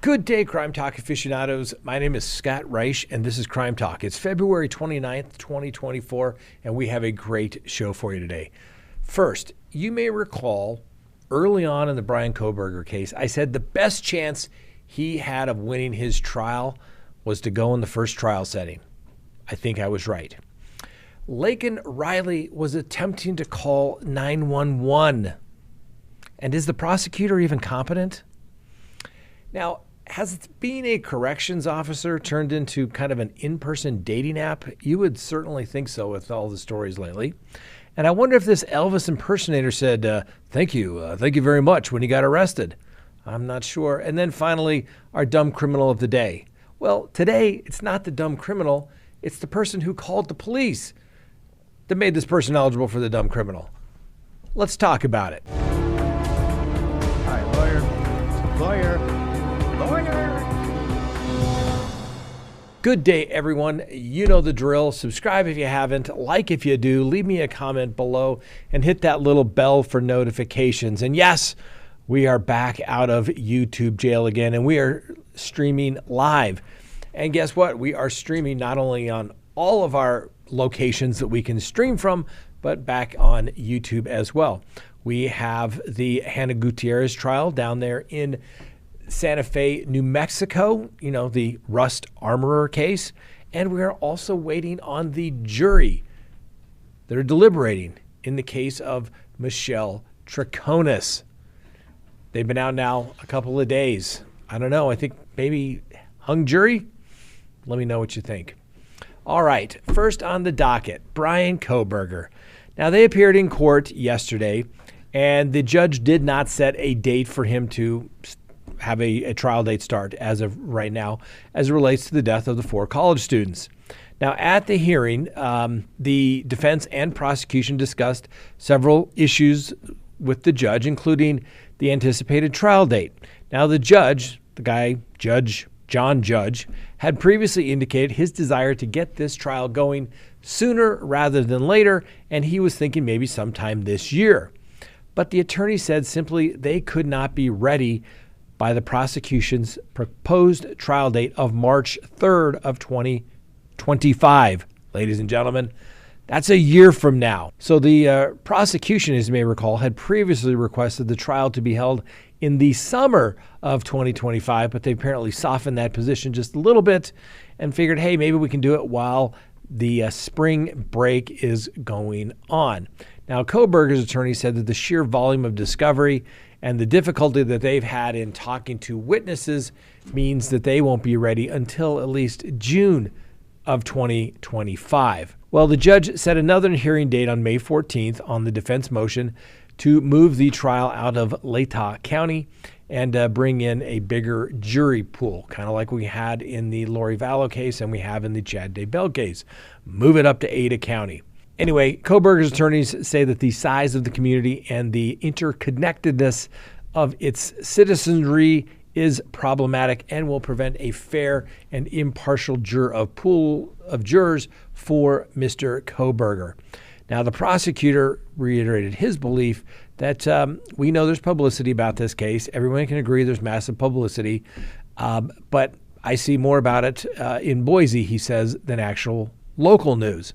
Good day, Crime Talk aficionados. My name is Scott Reich, and this is Crime Talk. It's February 29th, 2024, and we have a great show for you today. First, you may recall early on in the Bryan Kohberger case, I said the best chance he had of winning his trial was to go in the first trial setting. I think I was right. Laken Riley was attempting to call 911. And is the prosecutor even competent? Now, has being a corrections officer turned into kind of an in-person dating app? You would certainly think so with all the stories lately. And I wonder if this Elvis impersonator said, thank you very much when he got arrested. I'm not sure. And then finally, our dumb criminal of the day. Well, today, it's not the dumb criminal. It's the person who called the police that made this person eligible for the dumb criminal. Let's talk about it. Hi, lawyer. Good day, everyone. You know the drill. Subscribe if you haven't. Like if you do. Leave me a comment below and hit that little bell for notifications. And yes, we are back out of YouTube jail again, and we are streaming live. And guess what? We are streaming not only on all of our locations that we can stream from, but back on YouTube as well. We have the Hannah Gutierrez trial down there in Santa Fe, New Mexico, you know, the Rust Armorer case. And we are also waiting on the jury that are deliberating in the case of Michelle Troconis. They've been out now a couple of days. I don't know. I think maybe hung jury. Let me know what you think. All right. First on the docket, Bryan Kohberger. Now, they appeared in court yesterday, and the judge did not set a date for him to have a trial date start as of right now, as it relates to the death of the 4 college students. Now, at the hearing, the defense and prosecution discussed several issues with the judge, including the anticipated trial date. Now, the judge, John Judge, had previously indicated his desire to get this trial going sooner rather than later, and he was thinking maybe sometime this year. But the attorney said simply they could not be ready by the prosecution's proposed trial date of March 3rd of 2025. Ladies and gentlemen, that's a year from now. So the prosecution, as you may recall, had previously requested the trial to be held in the summer of 2025, but they apparently softened that position just a little bit and figured, hey, maybe we can do it while the spring break is going on. Now, Kohberger's attorney said that the sheer volume of discovery and the difficulty that they've had in talking to witnesses means that they won't be ready until at least June of 2025. Well, the judge set another hearing date on May 14th on the defense motion to move the trial out of Latah County and bring in a bigger jury pool, kind of like we had in the Lori Vallow case and we have in the Chad Daybell case. Move it up to Ada County. Anyway, Kohberger's attorneys say that the size of the community and the interconnectedness of its citizenry is problematic and will prevent a fair and impartial pool of jurors for Mr. Kohberger. Now, the prosecutor reiterated his belief that we know there's publicity about this case. Everyone can agree there's massive publicity, but I see more about it in Boise, he says, than actual local news.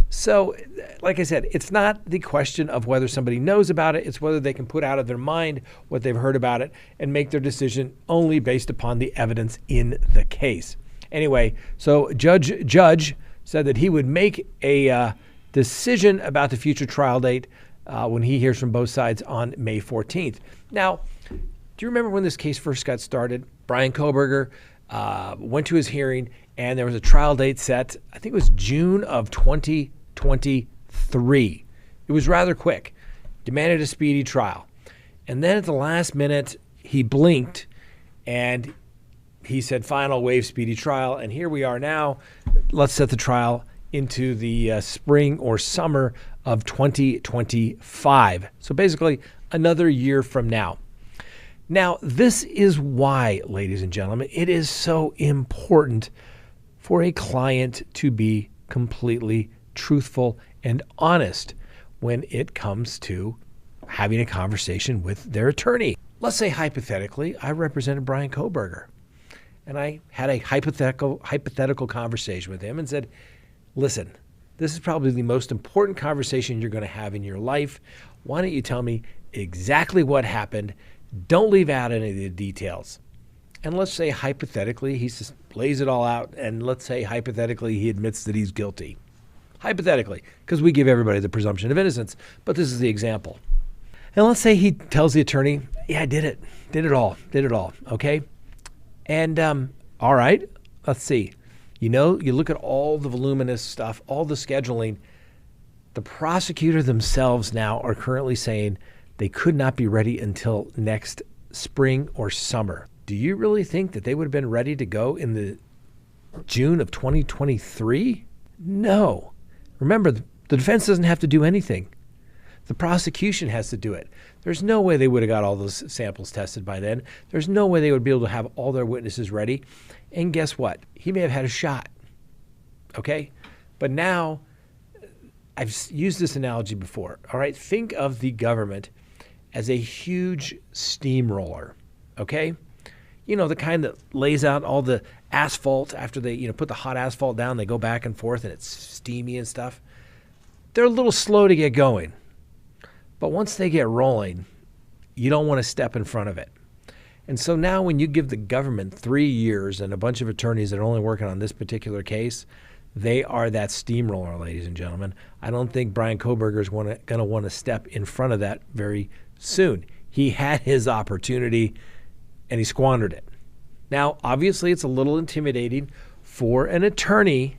So, like I said, it's not the question of whether somebody knows about it. It's whether they can put out of their mind what they've heard about it and make their decision only based upon the evidence in the case. Anyway, so Judge said that he would make a decision about the future trial date when he hears from both sides on May 14th. Now, do you remember when this case first got started? Bryan Kohberger went to his hearing, and there was a trial date set. I think it was June of 2023. It was rather quick. Demanded a speedy trial. And then at the last minute, he blinked, and he said, fine, I'll waive speedy trial. And here we are now. Let's set the trial into the spring or summer of 2025. So basically, another year from now. Now, this is why, ladies and gentlemen, it is so important for a client to be completely truthful and honest when it comes to having a conversation with their attorney. Let's say, hypothetically, I represented Bryan Kohberger. And I had a hypothetical conversation with him and said, listen, this is probably the most important conversation you're going to have in your life. Why don't you tell me exactly what happened? Don't leave out any of the details. And let's say hypothetically, he just lays it all out, and let's say hypothetically he admits that he's guilty. Hypothetically, because we give everybody the presumption of innocence, but this is the example. And let's say he tells the attorney, yeah, I did it all, okay? And all right, let's see. You look at all the voluminous stuff, all the scheduling. The prosecutor themselves now are currently saying they could not be ready until next spring or summer. Do you really think that they would have been ready to go in the June of 2023? No. Remember, the defense doesn't have to do anything. The prosecution has to do it. There's no way they would have got all those samples tested by then. There's no way they would be able to have all their witnesses ready. And guess what? He may have had a shot. Okay? But now, I've used this analogy before. All right? Think of the government as a huge steamroller. Okay? The kind that lays out all the asphalt after they, put the hot asphalt down. They go back and forth and it's steamy and stuff. They're a little slow to get going. But once they get rolling, you don't want to step in front of it. And so now when you give the government 3 years and a bunch of attorneys that are only working on this particular case, they are that steamroller, ladies and gentlemen. I don't think Bryan Kohberger is going to want to step in front of that very soon. He had his opportunity and he squandered it. Now, obviously, it's a little intimidating for an attorney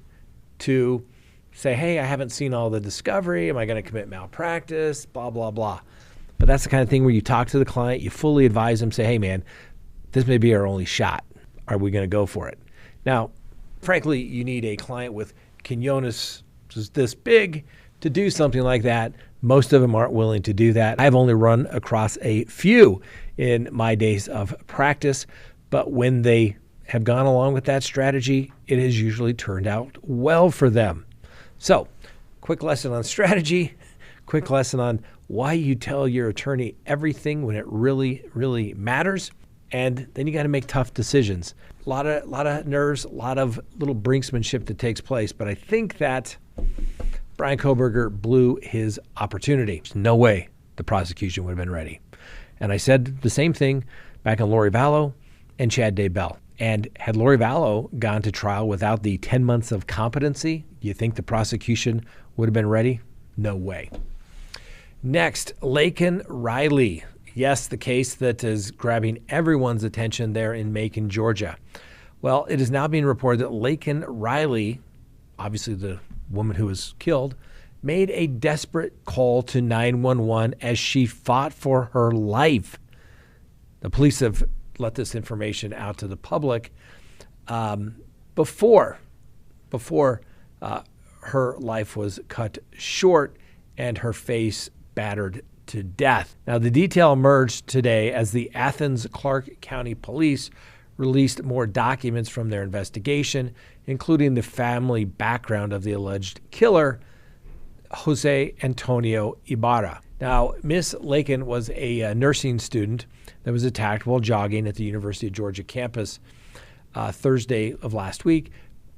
to say, hey, I haven't seen all the discovery. Am I going to commit malpractice? Blah, blah, blah. But that's the kind of thing where you talk to the client, you fully advise them, say, hey, man, this may be our only shot. Are we going to go for it? Now, frankly, you need a client with quinones this big to do something like that. Most of them aren't willing to do that. I've only run across a few in my days of practice, but when they have gone along with that strategy, it has usually turned out well for them. So, quick lesson on strategy, quick lesson on why you tell your attorney everything when it really, really matters. And then you got to make tough decisions. A lot of nerves, a lot of little brinksmanship that takes place. But I think that Bryan Kohberger blew his opportunity. There's no way the prosecution would have been ready. And I said the same thing back on Lori Vallow and Chad Daybell. And had Lori Vallow gone to trial without the 10 months of competency, you think the prosecution would have been ready? No way. Next, Laken Riley. Yes, the case that is grabbing everyone's attention there in Macon, Georgia. Well, it is now being reported that Laken Riley, obviously the woman who was killed, made a desperate call to 911 as she fought for her life. The police have let this information out to the public before her life was cut short and her face battered to death. Now, the detail emerged today as the Athens-Clarke County Police released more documents from their investigation, including the family background of the alleged killer, Jose Antonio Ibarra. Now, Miss Laken was a nursing student that was attacked while jogging at the University of Georgia campus Thursday of last week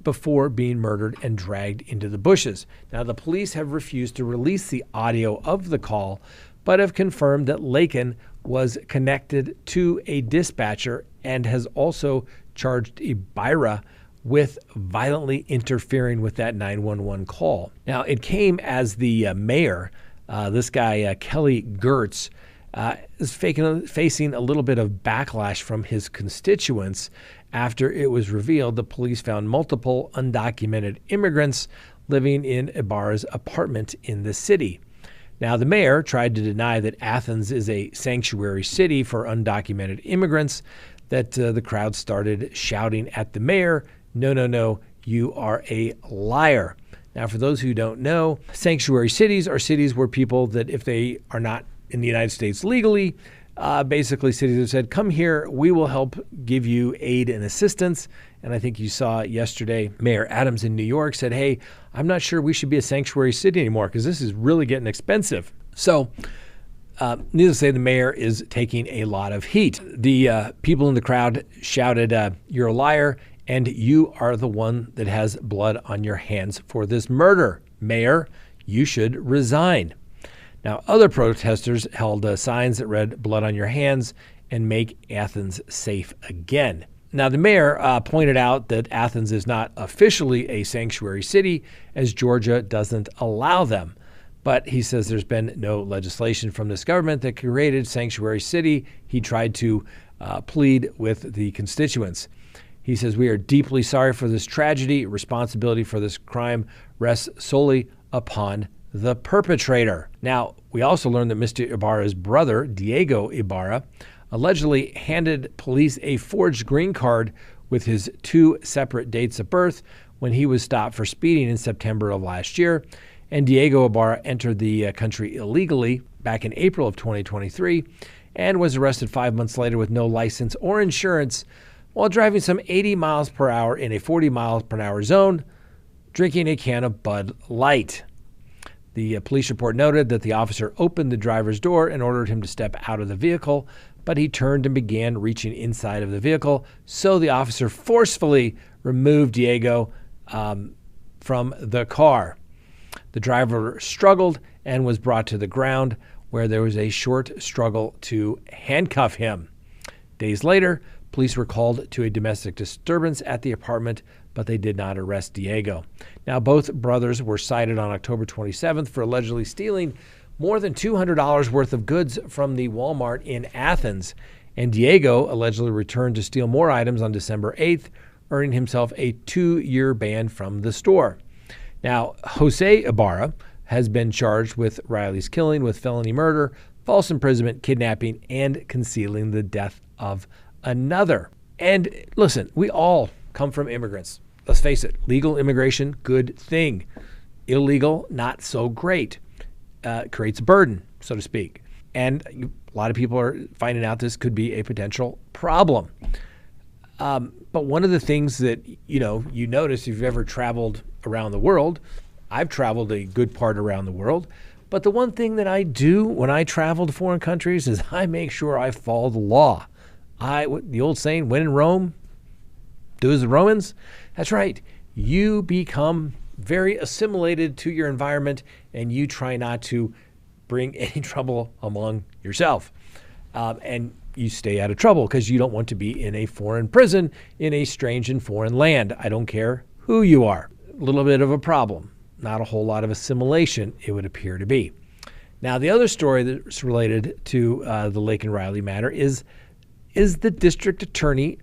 before being murdered and dragged into the bushes. Now, the police have refused to release the audio of the call, but have confirmed that Laken was connected to a dispatcher and has also charged Ibarra with violently interfering with that 911 call. Now, it came as the mayor, this guy, Kelly Gertz, is facing a little bit of backlash from his constituents after it was revealed the police found multiple undocumented immigrants living in Ibarra's apartment in the city. Now, the mayor tried to deny that Athens is a sanctuary city for undocumented immigrants, that the crowd started shouting at the mayor, no, you are a liar. Now, for those who don't know, sanctuary cities are cities where people that if they are not in the United States legally, basically cities have said, come here, we will help give you aid and assistance. And I think you saw yesterday, Mayor Adams in New York said, hey, I'm not sure we should be a sanctuary city anymore because this is really getting expensive. So Needless to say, the mayor is taking a lot of heat. The people in the crowd shouted, "You're a liar, and you are the one that has blood on your hands for this murder. Mayor, you should resign." Now, other protesters held signs that read, "Blood on your hands," and "Make Athens safe again." Now, the mayor pointed out that Athens is not officially a sanctuary city, as Georgia doesn't allow them. But he says there's been no legislation from this government that created sanctuary city. He tried to plead with the constituents. He says, "We are deeply sorry for this tragedy. Responsibility for this crime rests solely upon the perpetrator." Now, we also learned that Mr. Ibarra's brother, Diego Ibarra, allegedly handed police a forged green card with his 2 separate dates of birth when he was stopped for speeding in September of last year. And Diego Ibarra entered the country illegally back in April of 2023 and was arrested 5 months later with no license or insurance while driving some 80 miles per hour in a 40 miles per hour zone, drinking a can of Bud Light. The police report noted that the officer opened the driver's door and ordered him to step out of the vehicle, but he turned and began reaching inside of the vehicle, so the officer forcefully removed Diego from the car. The driver struggled and was brought to the ground, where there was a short struggle to handcuff him. Days later, police were called to a domestic disturbance at the apartment, but they did not arrest Diego. Now, both brothers were cited on October 27th for allegedly stealing more than $200 worth of goods from the Walmart in Athens, and Diego allegedly returned to steal more items on December 8th, earning himself a 2-year ban from the store. Now, Jose Ibarra has been charged with Riley's killing with felony murder, false imprisonment, kidnapping, and concealing the death of another. And listen, we all come from immigrants. Let's face it, legal immigration, good thing. Illegal, not so great. Creates a burden, so to speak. And a lot of people are finding out this could be a potential problem. But one of the things that, you notice if you've ever traveled around the world, I've traveled a good part around the world, but the one thing that I do when I travel to foreign countries is I make sure I follow the law. The old saying, when in Rome, do as the Romans. That's right. You become very assimilated to your environment and you try not to bring any trouble among yourself. And you stay out of trouble because you don't want to be in a foreign prison in a strange and foreign land. I don't care who you are. A little bit of a problem. Not a whole lot of assimilation, it would appear to be. Now, the other story that's related to the Laken Riley matter is the district attorney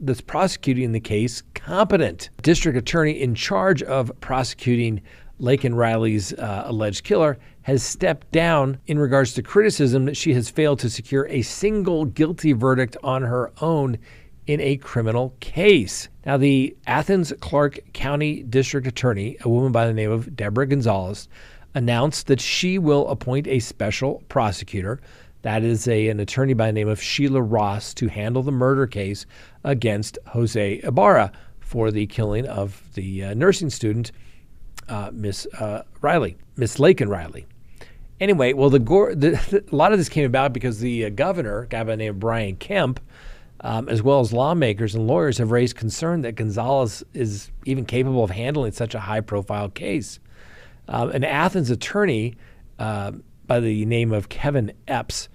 that's prosecuting the case competent? District attorney in charge of prosecuting Laken Riley's alleged killer has stepped down in regards to criticism that she has failed to secure a single guilty verdict on her own in a criminal case. Now, the Athens Clarke County District Attorney, a woman by the name of Deborah Gonzalez, announced that she will appoint a special prosecutor, that is an attorney by the name of Sheila Ross, to handle the murder case against Jose Ibarra for the killing of the nursing student, Miss Laken Riley. Anyway, well, a lot of this came about because the governor, a guy by the name of Bryan Kemp, as well as lawmakers and lawyers, have raised concern that Gonzalez is even capable of handling such a high-profile case. An Athens attorney by the name of Kevin Epps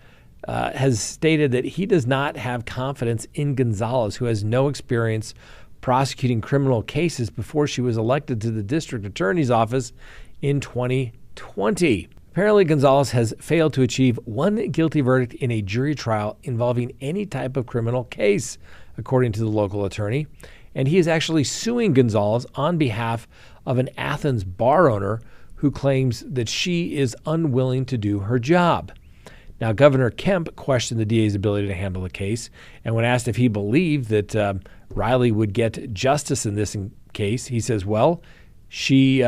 has stated that he does not have confidence in Gonzalez, who has no experience prosecuting criminal cases before she was elected to the district attorney's office in 2020. Apparently, Gonzalez has failed to achieve one guilty verdict in a jury trial involving any type of criminal case, according to the local attorney. And he is actually suing Gonzalez on behalf of an Athens bar owner who claims that she is unwilling to do her job. Now, Governor Kemp questioned the DA's ability to handle the case, and when asked if he believed that Riley would get justice in this case, he says, well, she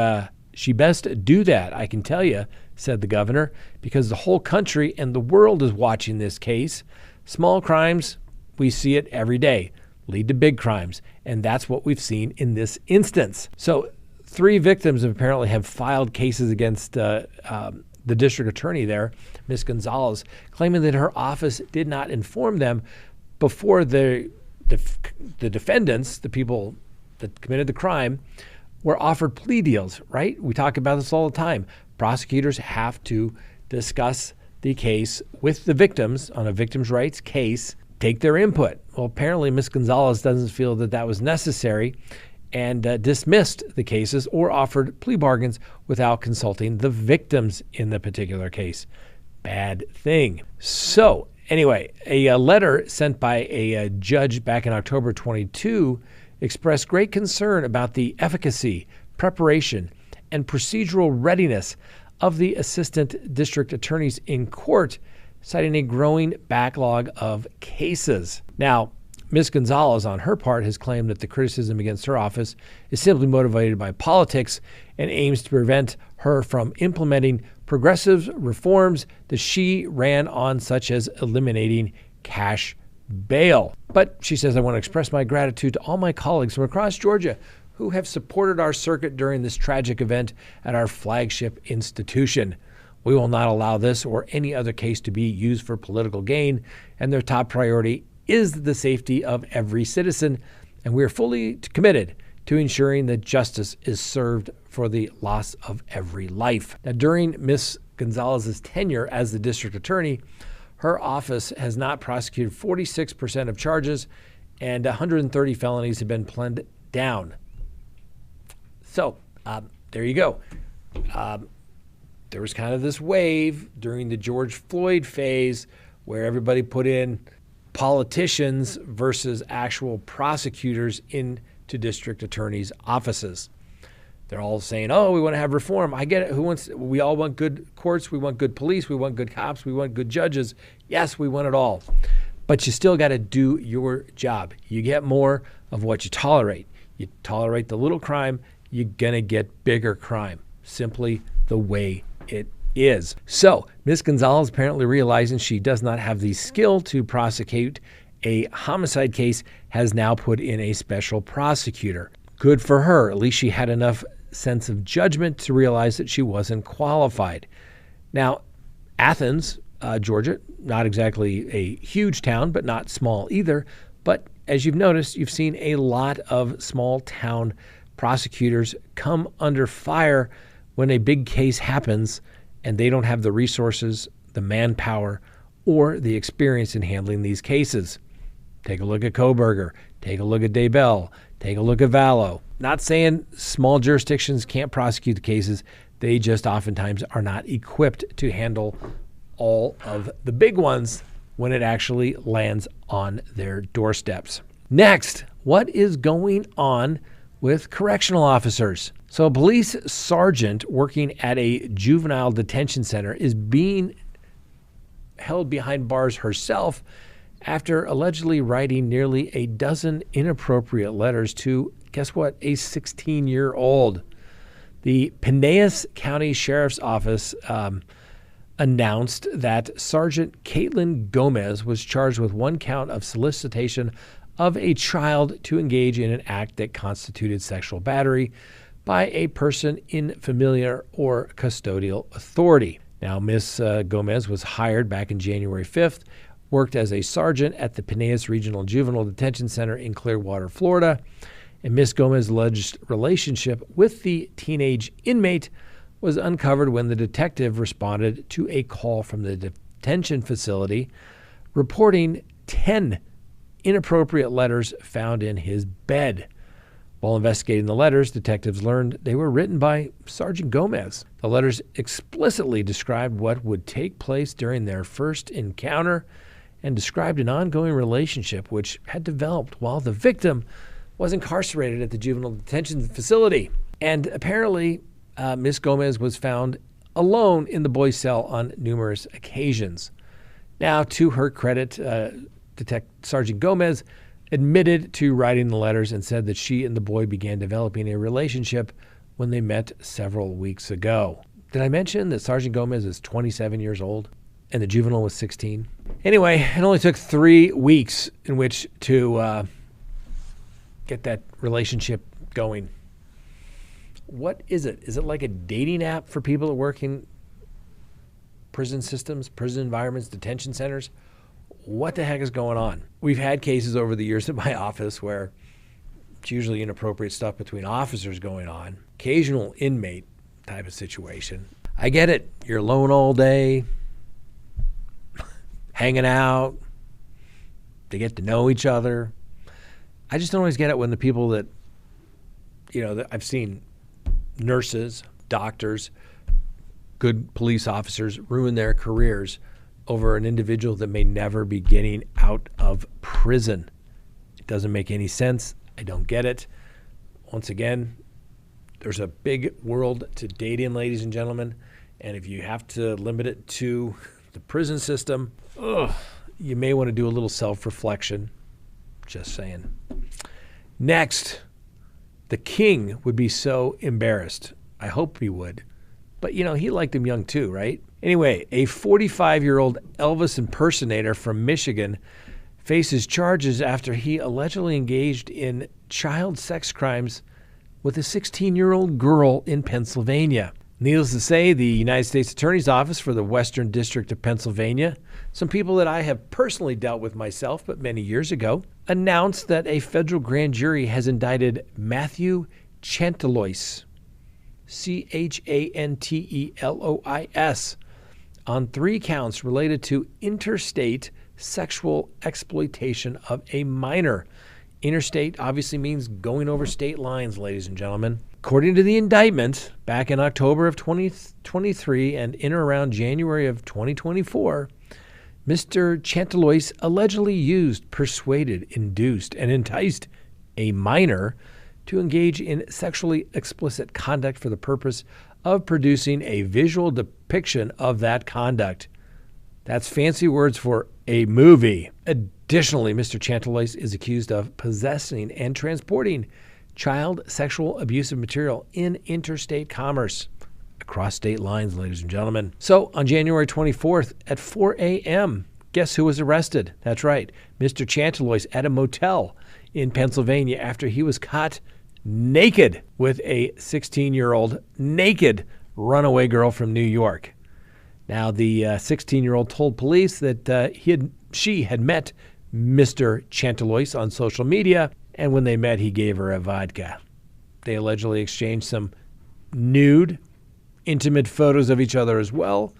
best do that, I can tell you, said the governor, because the whole country and the world is watching this case. Small crimes, we see it every day, lead to big crimes, and that's what we've seen in this instance. So 3 victims apparently have filed cases against the district attorney there, Ms. Gonzalez, claiming that her office did not inform them before the defendants, the people that committed the crime, were offered plea deals, right? We talk about this all the time. Prosecutors have to discuss the case with the victims on a victim's rights case, take their input. Well, apparently Ms. Gonzalez doesn't feel that that was necessary and dismissed the cases or offered plea bargains without consulting the victims in the particular case. Bad thing. So anyway, a letter sent by a judge back in October 22 expressed great concern about the efficacy, preparation, and procedural readiness of the assistant district attorneys in court, citing a growing backlog of cases. Now, Ms. Gonzalez, on her part, has claimed that the criticism against her office is simply motivated by politics and aims to prevent her from implementing progressive reforms that she ran on, such as eliminating cash bail. But she says, I want to express my gratitude to all my colleagues from across Georgia who have supported our circuit during this tragic event at our flagship institution. We will not allow this or any other case to be used for political gain, and their top priority is the safety of every citizen, and we are fully committed to ensuring that justice is served for the loss of every life. Now, during Ms. Gonzalez's tenure as the district attorney, her office has not prosecuted 46% of charges, and 130 felonies have been planned down. So there you go. There was kind of this wave during the George Floyd phase where everybody put in politicians versus actual prosecutors into district attorneys' offices. They're all saying, oh, we want to have reform. I get it. We all want good courts. We want good police. We want good cops. We want good judges. Yes, we want it all. But you still got to do your job. You get more of what you tolerate. You tolerate the little crime, you're going to get bigger crime. Simply the way it is. So Ms. Gonzalez, apparently realizing she does not have the skill to prosecute a homicide case, has now put in a special prosecutor. Good for her. At least she had enough sense of judgment to realize that she wasn't qualified. Now, Athens, Georgia, not exactly a huge town, but not small either. But as you've noticed, you've seen a lot of small town prosecutors come under fire when a big case happens and they don't have the resources, the manpower, or the experience in handling these cases. Take a look at Kohberger. Take a look at Daybell. Take a look at Vallow. Not saying small jurisdictions can't prosecute the cases. They just oftentimes are not equipped to handle all of the big ones when it actually lands on their doorsteps. Next, what is going on with correctional officers? So a police sergeant working at a juvenile detention center is being held behind bars herself after allegedly writing nearly a dozen inappropriate letters to, guess what, a 16-year-old. The Pinellas County Sheriff's Office announced that Sergeant Caitlin Gomez was charged with one count of solicitation of a child to engage in an act that constituted sexual battery by a person in familiar or custodial authority. Now, Ms. Gomez was hired back in January 5th, worked as a sergeant at the Pinellas Regional Juvenile Detention Center in Clearwater, Florida, and Ms. Gomez's alleged relationship with the teenage inmate was uncovered when the detective responded to a call from the detention facility reporting 10 inappropriate letters found in his bed. While investigating the letters, detectives learned they were written by Sergeant Gomez. The letters explicitly described what would take place during their first encounter and described an ongoing relationship which had developed while the victim was incarcerated at the juvenile detention facility. And apparently, Ms. Gomez was found alone in the boys' cell on numerous occasions. Now, to her credit, Sergeant Gomez admitted to writing the letters and said that she and the boy began developing a relationship when they met several weeks ago. Did I mention that Sergeant Gomez is 27 years old and the juvenile was 16? Anyway, it only took 3 weeks in which to get that relationship going. What is it? Is it like a dating app for people that work in prison systems, prison environments, detention centers. What the heck is going on? We've had cases over the years at my office where it's usually inappropriate stuff between officers going on, occasional inmate type of situation. I get it. You're alone all day, hanging out, they get to know each other. I just don't always get it when the people that, that I've seen nurses, doctors, good police officers ruin their careers over an individual that may never be getting out of prison. It doesn't make any sense. I don't get it. Once again, there's a big world to date in, ladies and gentlemen. And if you have to limit it to the prison system, you may want to do a little self-reflection. Just saying. Next, the king would be so embarrassed. I hope he would. But, he liked him young too, right? Anyway, a 45-year-old Elvis impersonator from Michigan faces charges after he allegedly engaged in child sex crimes with a 16-year-old girl in Pennsylvania. Needless to say, the United States Attorney's Office for the Western District of Pennsylvania, some people that I have personally dealt with myself, but many years ago, announced that a federal grand jury has indicted Matthew Chantelois, Chantelois, on 3 counts related to interstate sexual exploitation of a minor. Interstate obviously means going over state lines, ladies and gentlemen. According to the indictment, back in October of 2023 and in or around January of 2024, Mr. Chantelois allegedly used, persuaded, induced, and enticed a minor to engage in sexually explicit conduct for the purpose of producing a visual depiction of that conduct. That's fancy words for a movie. Additionally, Mr. Chantelois is accused of possessing and transporting child sexual abusive material in interstate commerce across state lines, ladies and gentlemen. So on January 24th at 4 a.m., guess who was arrested? That's right, Mr. Chantelois at a motel in Pennsylvania after he was caught naked with a 16-year-old naked runaway girl from New York. Now, the 16-year-old told police that she had met Mr. Chantelois on social media, and when they met, he gave her a vodka. They allegedly exchanged some nude, intimate photos of each other as well.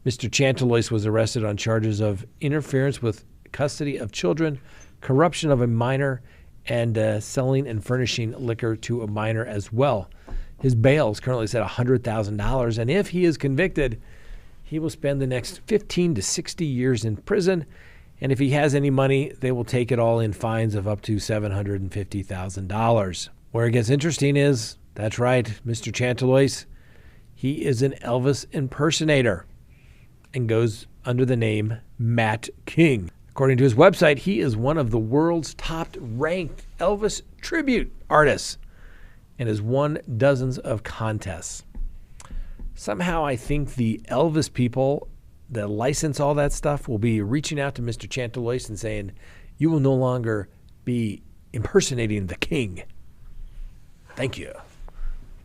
Mr. Chantelois was arrested on charges of interference with custody of children, corruption of a minor, and selling and furnishing liquor to a minor as well. His bail is currently set at $100,000, and if he is convicted, he will spend the next 15 to 60 years in prison, and if he has any money, they will take it all in fines of up to $750,000. Where it gets interesting is, that's right, Mr. Chantelois, he is an Elvis impersonator and goes under the name Matt King. According to his website, he is one of the world's top-ranked Elvis tribute artists and has won dozens of contests. Somehow I think the Elvis people that license all that stuff will be reaching out to Mr. Chantelois and saying, you will no longer be impersonating the king. Thank you.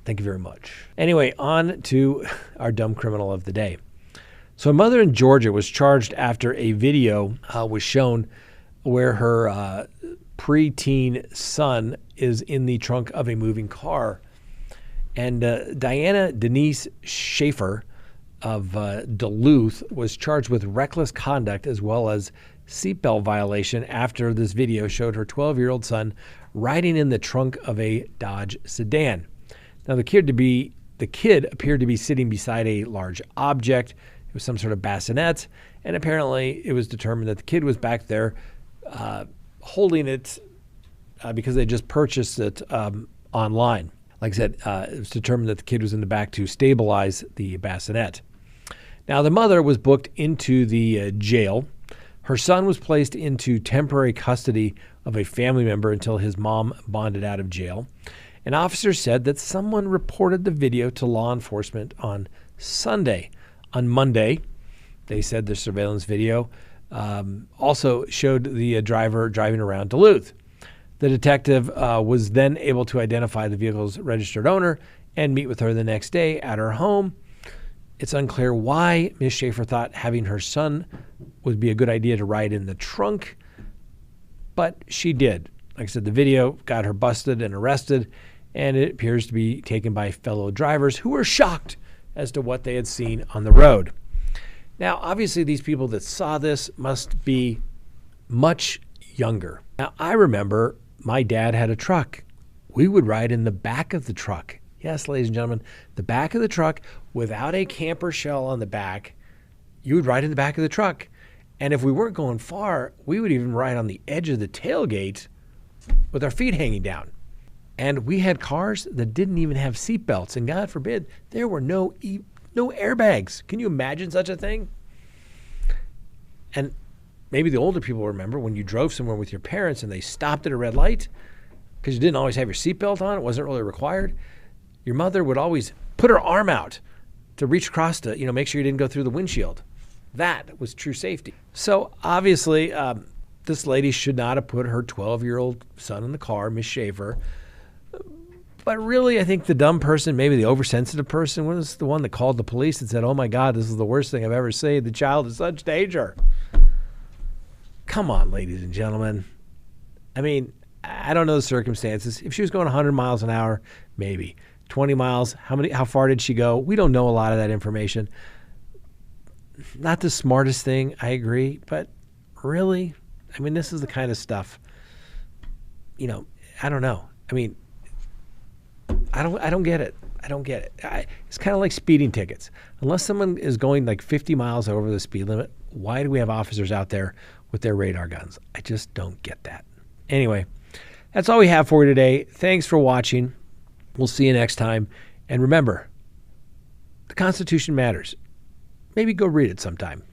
Thank you very much. Anyway, on to our dumb criminal of the day. So a mother in Georgia was charged after a video was shown where her preteen son is in the trunk of a moving car. And Diana Denise Schaefer of Duluth was charged with reckless conduct as well as seatbelt violation after this video showed her 12-year-old son riding in the trunk of a Dodge sedan. Now, the kid appeared to be sitting beside a large object. It was some sort of bassinet, and apparently it was determined that the kid was back there holding it because they just purchased it online. Like I said, it was determined that the kid was in the back to stabilize the bassinet. Now, the mother was booked into the jail. Her son was placed into temporary custody of a family member until his mom bonded out of jail. An officer said that someone reported the video to law enforcement on Sunday. On Monday, they said the surveillance video also showed the driver driving around Duluth. The detective was then able to identify the vehicle's registered owner and meet with her the next day at her home. It's unclear why Ms. Schaefer thought having her son would be a good idea to ride in the trunk, but she did. Like I said, the video got her busted and arrested, and it appears to be taken by fellow drivers who were shocked as to what they had seen on the road. Now, obviously, these people that saw this must be much younger. Now, I remember my dad had a truck. We would ride in the back of the truck. Yes, ladies and gentlemen, the back of the truck without a camper shell on the back. You would ride in the back of the truck. And if we weren't going far, we would even ride on the edge of the tailgate with our feet hanging down. And we had cars that didn't even have seat belts. And God forbid, there were no airbags. Can you imagine such a thing? And maybe the older people remember when you drove somewhere with your parents and they stopped at a red light because you didn't always have your seatbelt on. It wasn't really required. Your mother would always put her arm out to reach across to, make sure you didn't go through the windshield. That was true safety. So obviously, this lady should not have put her 12-year-old son in the car, Miss Schaefer. But really, I think the dumb person, maybe the oversensitive person, was the one that called the police and said, "Oh my God, this is the worst thing I've ever seen. The child is such danger." Come on, ladies and gentlemen. I mean, I don't know the circumstances. If she was going 100 miles an hour, maybe. 20 miles, how far did she go? We don't know a lot of that information. Not the smartest thing, I agree, but really, I mean, this is the kind of stuff, I don't know. I mean, I don't get it. I don't get it. It's kind of like speeding tickets. Unless someone is going like 50 miles over the speed limit, why do we have officers out there with their radar guns? I just don't get that. Anyway, that's all we have for you today. Thanks for watching. We'll see you next time. And remember, the Constitution matters. Maybe go read it sometime.